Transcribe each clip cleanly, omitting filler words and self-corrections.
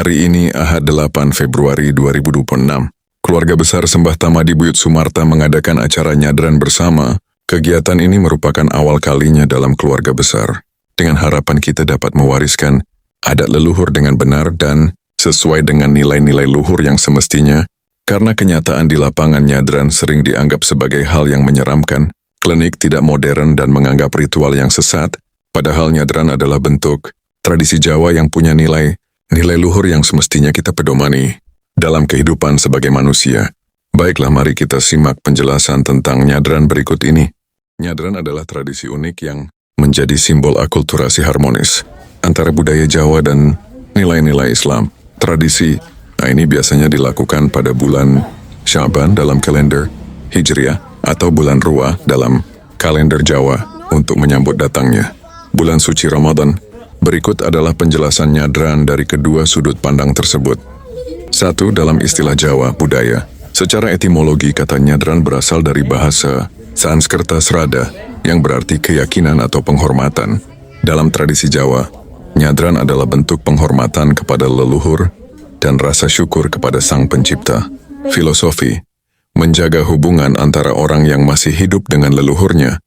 Hari ini Ahad 8 Februari 2026. Keluarga besar Sembah Tamadi Buyut Sumarta mengadakan acara nyadran bersama. Kegiatan ini merupakan awal kalinya dalam keluarga besar. Dengan harapan kita dapat mewariskan adat leluhur dengan benar dan sesuai dengan nilai-nilai luhur yang semestinya. Karena kenyataan di lapangan nyadran sering dianggap sebagai hal yang menyeramkan, klinik tidak modern dan menganggap ritual yang sesat, padahal nyadran adalah bentuk tradisi Jawa yang punya nilai luhur yang semestinya kita pedomani dalam kehidupan sebagai manusia. Baiklah, mari kita simak penjelasan tentang nyadran berikut ini. Nyadran adalah tradisi unik yang menjadi simbol akulturasi harmonis antara budaya Jawa dan nilai-nilai Islam. Tradisi ini biasanya dilakukan pada bulan Sya'ban dalam kalender Hijriah atau bulan Ruwa dalam kalender Jawa untuk menyambut datangnya bulan suci Ramadan. Berikut adalah penjelasan nyadran dari kedua sudut pandang tersebut. 1. Dalam istilah Jawa, budaya. Secara etimologi, kata nyadran berasal dari bahasa Sanskerta Srada, yang berarti keyakinan atau penghormatan. Dalam tradisi Jawa, nyadran adalah bentuk penghormatan kepada leluhur dan rasa syukur kepada Sang Pencipta. Filosofi, menjaga hubungan antara orang yang masih hidup dengan leluhurnya.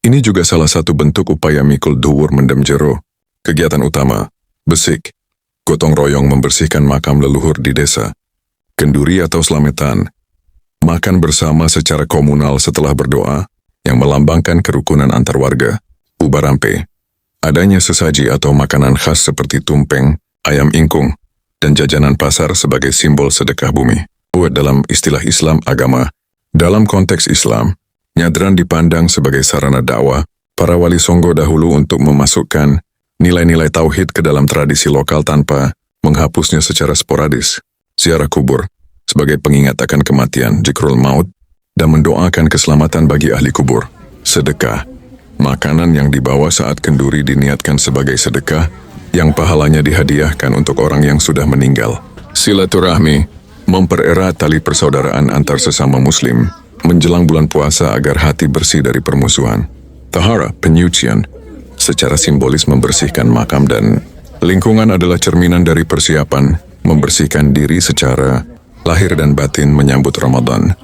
Ini juga salah satu bentuk upaya mikul duwur mendem jero. Kegiatan utama, besik, gotong royong membersihkan makam leluhur di desa. Kenduri atau slametan, makan bersama secara komunal setelah berdoa, yang melambangkan kerukunan antar warga. Ubarampe, adanya sesaji atau makanan khas seperti tumpeng, ayam ingkung, dan jajanan pasar sebagai simbol sedekah bumi. Buat dalam istilah Islam agama. Dalam konteks Islam, nyadran dipandang sebagai sarana dakwah para wali songo dahulu untuk memasukkan nilai-nilai tauhid ke dalam tradisi lokal tanpa menghapusnya secara sporadis. Ziarah kubur sebagai pengingat akan kematian, zikrul maut, dan mendoakan keselamatan bagi ahli kubur. Sedekah, makanan yang dibawa saat kenduri diniatkan sebagai sedekah yang pahalanya dihadiahkan untuk orang yang sudah meninggal. Silaturahmi, mempererat tali persaudaraan antar sesama muslim menjelang bulan puasa agar hati bersih dari permusuhan. Tahara, penyucian, secara simbolis membersihkan makam dan lingkungan adalah cerminan dari persiapan membersihkan diri secara lahir dan batin menyambut Ramadan.